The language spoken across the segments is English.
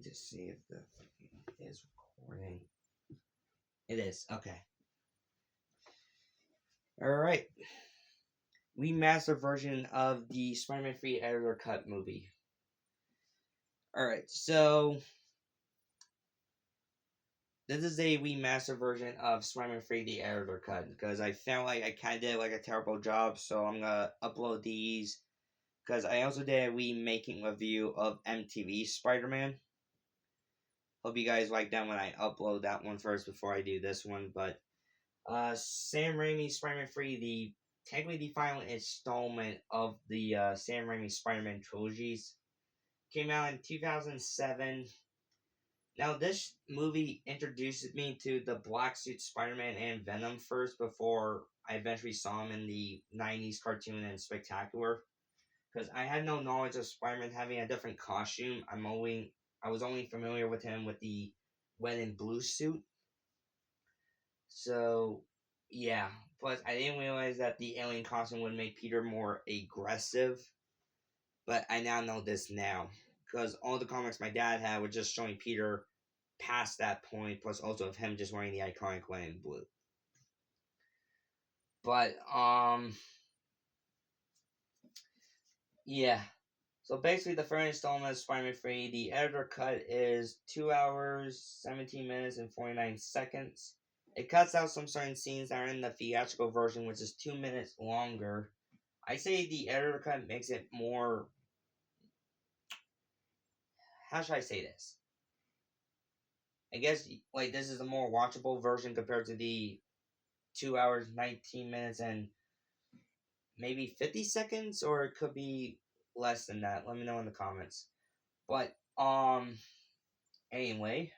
me just see if the is recording. It is. Okay. Alright. Remastered version of the Spider-Man 3 editor cut movie. Alright, so this is a remastered version of Spider-Man 3 the editor cut because I felt like I kind of did like a terrible job, so I'm gonna upload these because I also did a remaking review of MTV Spider-Man. Hope you guys like that when I upload that one first before I do this one. But Sam Raimi's Spider-Man 3, technically the final installment of the Sam Raimi Spider-Man trilogies, came out in 2007. Now, this movie introduces me to the Black Suit Spider-Man and Venom first before I eventually saw him in the 90s cartoon and Spectacular. Because I had no knowledge of Spider-Man having a different costume. I was only familiar with him with the red and blue suit. So, yeah. Plus, I didn't realize that the alien costume would make Peter more aggressive. But I now know this now. Because all the comics my dad had were just showing Peter past that point, plus also of him just wearing the iconic red and blue. But, yeah. So basically, the first installment of Spider-Man 3, the editor cut is 2 hours, 17 minutes, and 49 seconds. It cuts out some certain scenes that are in the theatrical version, which is 2 minutes longer. I say the editor cut makes it more. How should I say this? I guess like this is a more watchable version compared to the 2 hours, 19 minutes, and maybe 50 seconds, or it could be less than that. Let me know in the comments. But anyway,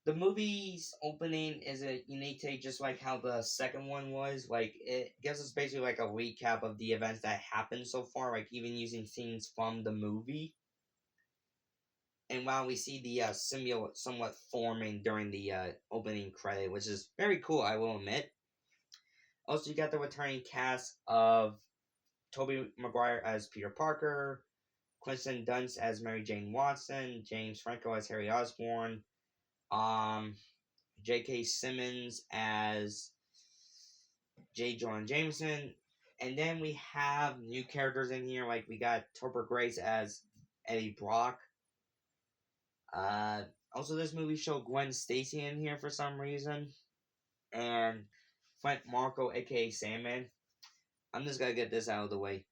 the movie's opening is a unique take, just like how the second one was. Like, it gives us basically like a recap of the events that happened so far, like even using scenes from the movie. And while we see the symbiote somewhat forming during the opening credit, which is very cool, I will admit. Also, you got the returning cast of Tobey Maguire as Peter Parker, Kristen Dunst as Mary Jane Watson, James Franco as Harry Osborn, um, J.K. Simmons as J. Jonah Jameson, and then we have new characters in here, like we got Topher Grace as Eddie Brock. Also, this movie showed Gwen Stacy in here for some reason, and Frank Marco, aka Sandman. I'm just gonna get this out of the way.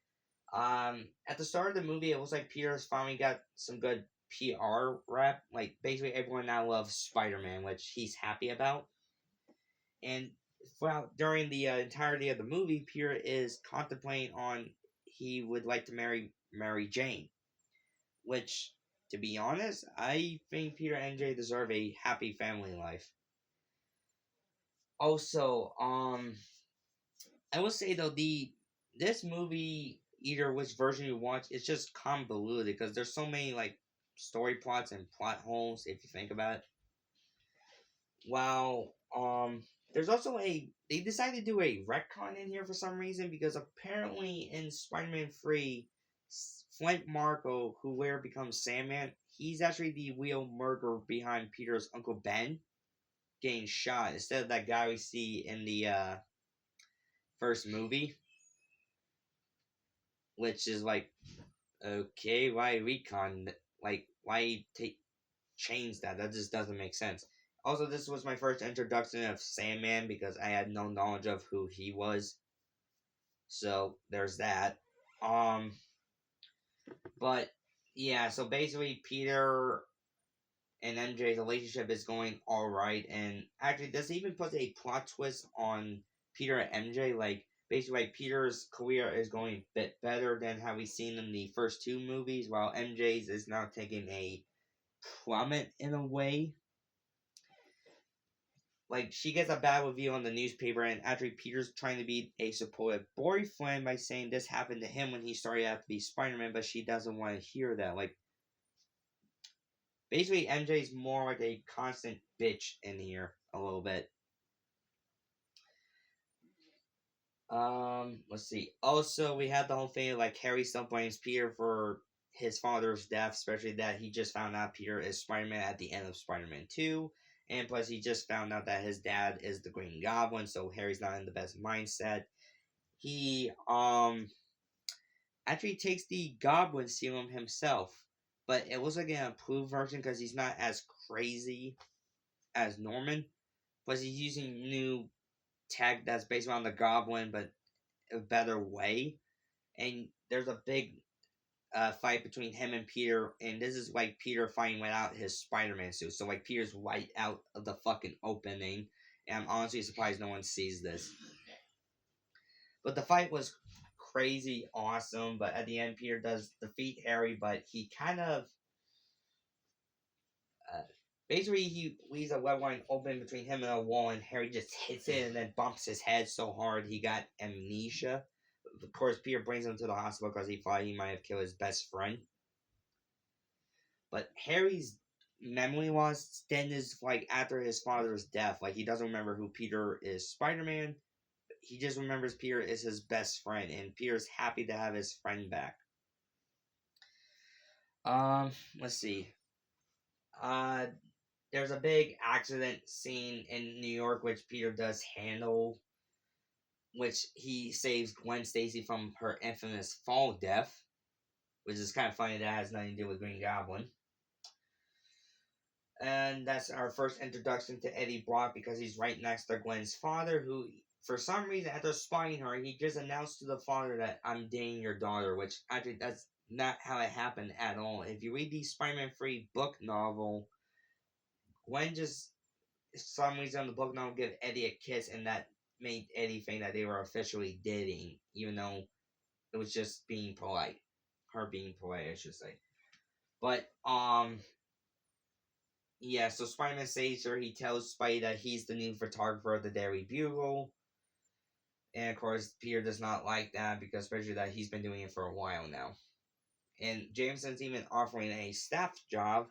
At the start of the movie, it looks like Peter's finally got some good PR rep. Like, basically, everyone now loves Spider-Man, which he's happy about. And during the entirety of the movie, Peter is contemplating on he would like to marry Mary Jane. Which, to be honest, I think Peter and MJ deserve a happy family life. Also, I will say though, this movie, either which version you watch, it's just convoluted because there's so many like story plots and plot holes if you think about it. While there's also they decided to do a retcon in here for some reason because apparently in Spider-Man 3, Flint Marko, who later becomes Sandman, he's actually the real murderer behind Peter's Uncle Ben getting shot instead of that guy we see in the first movie. Which is like, okay, why recon? Like, why change that? That just doesn't make sense. Also, this was my first introduction of Sandman because I had no knowledge of who he was. So there's that. But yeah, so basically Peter and MJ's relationship is going alright, and actually this even puts a plot twist on Peter and MJ. Like, basically, like, Peter's career is going a bit better than how we've seen in the first two movies, while MJ's is now taking a plummet in a way. Like, she gets a bad review on the newspaper, and actually Peter's trying to be a supportive boyfriend by saying this happened to him when he started out to be Spider-Man, but she doesn't want to hear that. Like, basically, MJ's more like a constant bitch in here, a little bit. Let's see. Also, we had the whole thing like Harry still blames Peter for his father's death, especially that he just found out Peter is Spider-Man at the end of Spider-Man 2. And plus, he just found out that his dad is the Green Goblin, so Harry's not in the best mindset. He actually takes the Goblin serum himself, but it was like an improved version because he's not as crazy as Norman. Plus, he's using new tech that's based around the Goblin, but a better way. And there's a big fight between him and Peter, and this is like Peter fighting without his Spider-Man suit. So like Peter's right out of the fucking opening, and I'm honestly surprised no one sees this. But the fight was crazy awesome. But at the end, Peter does defeat Harry, but he kind of uh, basically he leaves a web line open between him and a wall, and Harry just hits it and then bumps his head so hard he got amnesia. Of course, Peter brings him to the hospital because he thought he might have killed his best friend. But Harry's memory loss then is like after his father's death. Like he doesn't remember who Peter is Spider Man. He just remembers Peter is his best friend, and Peter's happy to have his friend back. Let's see. Uh, there's a big accident scene in New York which Peter does handle, which he saves Gwen Stacy from her infamous fall death, which is kind of funny. That has nothing to do with Green Goblin. And that's our first introduction to Eddie Brock because he's right next to Gwen's father, who, for some reason, after spying her, he just announced to the father that I'm dating your daughter, which actually that's not how it happened at all. If you read the Spider-Man 3 book novel, Gwen just, for some reason, in the book novel, give Eddie a kiss, and that made Eddie think that they were officially dating, even though it was just being polite. Her being polite, I should say. But, yeah, so Spider-Man saves her. He tells Spidey that he's the new photographer of the Daily Bugle. And of course, Peter does not like that because, especially that he's been doing it for a while now. And Jameson's even offering a staff job.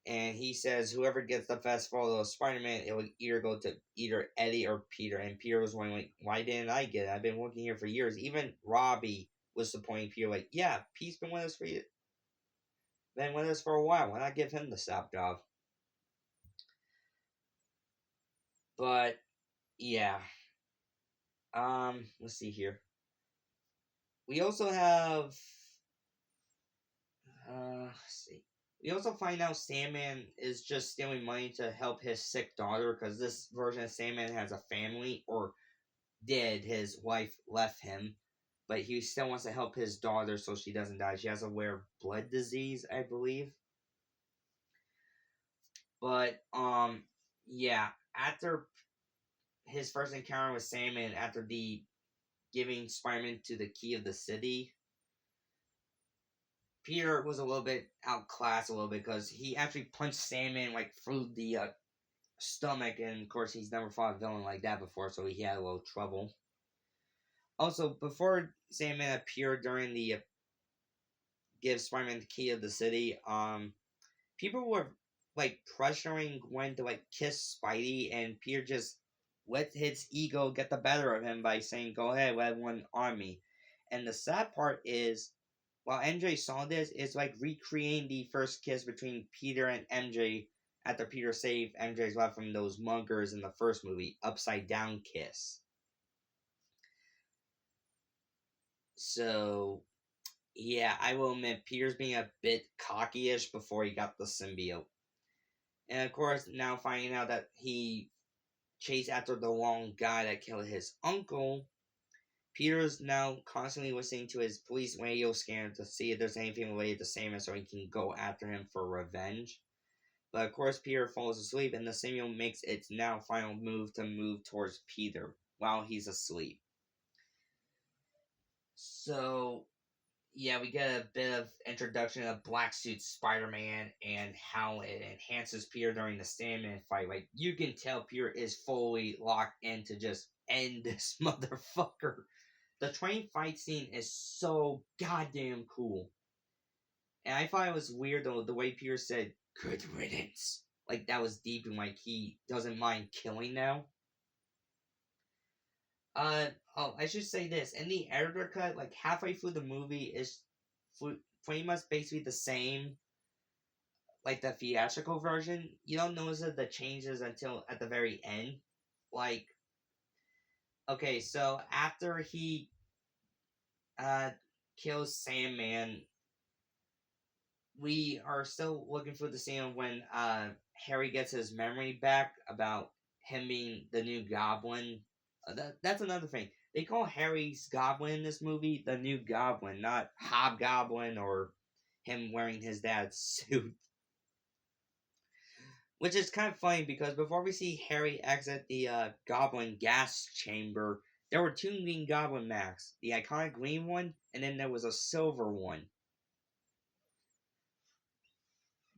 And he says whoever gets the best photo of Spider-Man, it would either go to either Eddie or Peter. And Peter was wondering, like, why didn't I get it? I've been working here for years. Even Robbie was supporting Peter, like, yeah, Pete's been with us for a while. Why not give him the staff job? But yeah. Let's see here. We also have let's see. We also find out Sandman is just stealing money to help his sick daughter because this version of Sandman has a family, or did. His wife left him, but he still wants to help his daughter so she doesn't die. She has a rare blood disease, I believe. But yeah. After his first encounter with Sandman, after the giving Spider-Man to the key of the city, Peter was a little bit outclassed a little bit because he actually punched Sandman like through the stomach, and of course he's never fought a villain like that before, so he had a little trouble. Also, before Sandman appeared during the give Spider-Man the key of the city, people were like pressuring Gwen to like kiss Spidey, and Peter just let his ego get the better of him by saying, "Go ahead, let one on me." And the sad part is, while MJ saw this, it's like recreating the first kiss between Peter and MJ after Peter saved MJ's life from those muggers in the first movie, upside down kiss. So yeah, I will admit Peter's being a bit cocky-ish before he got the symbiote. And of course, now finding out that he chased after the wrong guy that killed his uncle, Peter's now constantly listening to his police radio scanner to see if there's anything related to Sandman so he can go after him for revenge. But of course, Peter falls asleep, and the symbiote makes its now final move to move towards Peter while he's asleep. So yeah, we get a bit of introduction of Black Suit Spider-Man and how it enhances Peter during the Sandman fight. Like, you can tell Peter is fully locked in to just end this motherfucker. The train fight scene is so goddamn cool. And I thought it was weird, though, the way Peter said, "good riddance." Like, that was deep, and like, he doesn't mind killing now. I should say this. In the editor cut, like halfway through the movie is for pretty much basically the same like the theatrical version. You don't notice the changes until at the very end. Like, okay, so after he uh kills Sandman, we are still looking for the scene when Harry gets his memory back about him being the new Goblin. That's another thing. They call Harry's Goblin in this movie the new Goblin, not Hobgoblin or him wearing his dad's suit. Which is kind of funny because before we see Harry exit the Goblin gas chamber, there were two Green Goblin masks. The iconic green one, and then there was a silver one.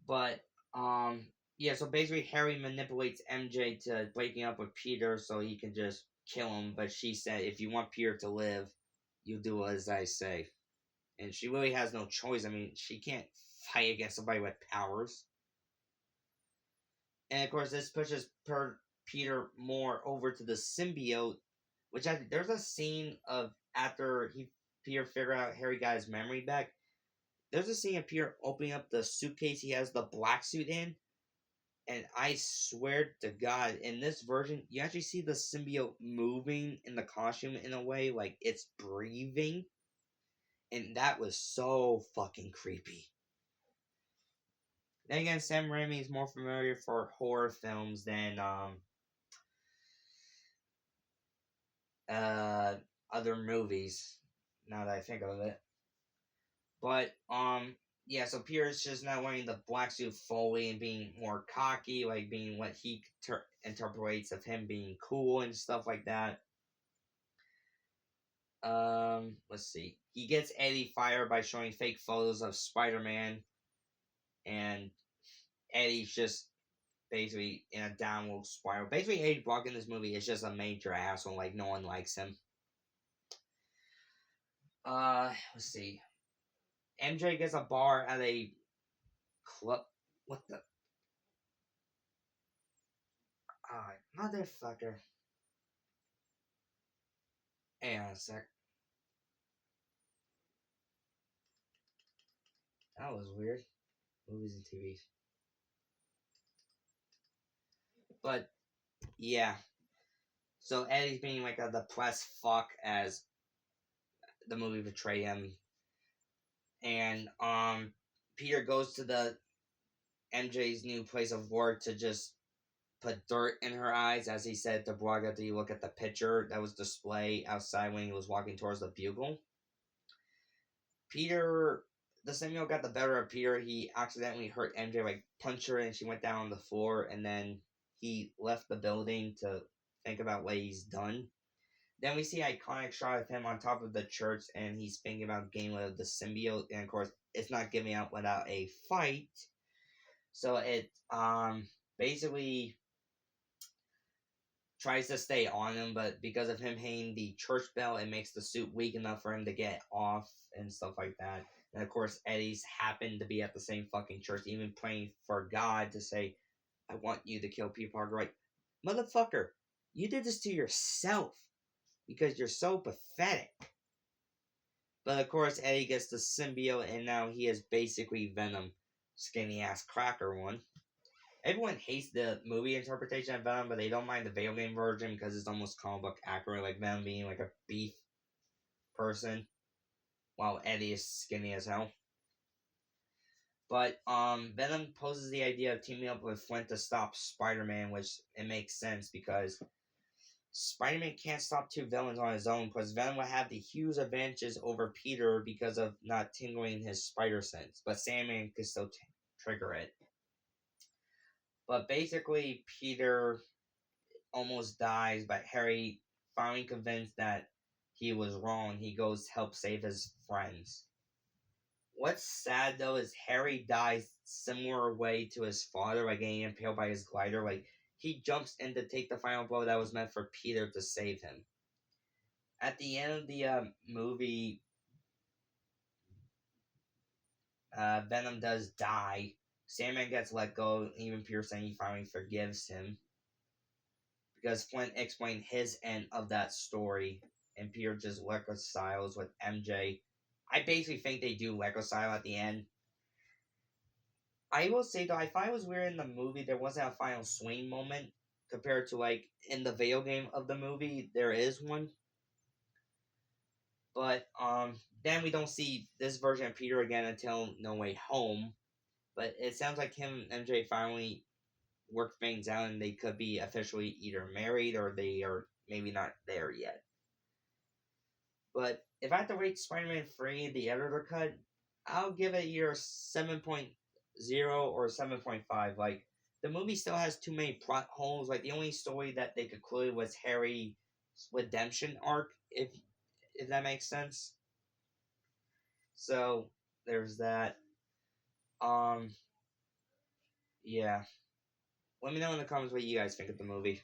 But yeah, so basically Harry manipulates MJ to breaking up with Peter so he can just kill him, but she said if you want Peter to live, you do as I say. And she really has no choice. I mean, she can't fight against somebody with powers. And of course this pushes Peter more over to the symbiote, which there's a scene of after Peter figured out Harry got his memory back. There's a scene of Peter opening up the suitcase he has the black suit in, and I swear to God, in this version, you actually see the symbiote moving in the costume in a way like it's breathing, and that was so fucking creepy. Then again, Sam Raimi is more familiar for horror films than uh other movies. Now that I think of it, but yeah, so Pierce just not wearing the black suit fully and being more cocky, like being what he interprets of him being cool and stuff like that. Let's see. He gets Eddie fired by showing fake photos of Spider-Man, and Eddie's just basically in a downward spiral. Basically, Eddie Brock in this movie is just a major asshole. Like no one likes him. Let's see. MJ gets a bar at a club. What the? Motherfucker. Hang on a sec. That was weird. Movies and TVs. But, yeah. So Eddie's being like a depressed fuck as the movie portrayed him. And, Peter goes to the MJ's new place of work to just put dirt in her eyes, as he said to Braga, do you look at the picture that was displayed outside when he was walking towards the Bugle? Peter, the symbiote got the better of Peter. He accidentally hurt MJ, like punched her, and she went down on the floor. And then he left the building to think about what he's done. Then we see an iconic shot of him on top of the church, and he's thinking about getting rid of the symbiote. And of course, it's not giving out without a fight. So it basically tries to stay on him, but because of him hitting the church bell, it makes the suit weak enough for him to get off and stuff like that. And of course, Eddie's happened to be at the same fucking church, even praying for God to say, I want you to kill Peter Parker. Like, motherfucker, you did this to yourself because you're so pathetic. But of course, Eddie gets the symbiote, and now he is basically Venom. Skinny ass cracker one. Everyone hates the movie interpretation of Venom, but they don't mind the video game version because it's almost comic book accurate, like Venom being like a beef person, while Eddie is skinny as hell. But Venom poses the idea of teaming up with Flint to stop Spider-Man, which it makes sense because Spider-Man can't stop two villains on his own, because Venom will have the huge advantages over Peter because of not tingling his spider sense, but Sandman could still trigger it. But basically, Peter almost dies, but Harry, finally convinced that he was wrong, he goes to help save his friends. What's sad though is Harry dies similar way to his father by getting impaled by his glider. Like, he jumps in to take the final blow that was meant for Peter to save him. At the end of the movie, Venom does die. Sandman gets let go, even Peter saying he finally forgives him. Because Flint explained his end of that story, and Peter just reconciles with MJ. I basically think they do reconcile at the end. I will say though, I find it was weird in the movie there wasn't a final swing moment compared to like in the video game of the movie there is one. But then we don't see this version of Peter again until No Way Home. But it sounds like him and MJ finally worked things out and they could be officially either married or they are maybe not there yet. But if I had to rate Spider-Man 3, the editor cut, I'll give it either 7.0 or 7.5. Like, the movie still has too many plot holes. Like, the only story that they concluded was Harry's redemption arc, if that makes sense. So, there's that. Um, yeah. Let me know in the comments what you guys think of the movie.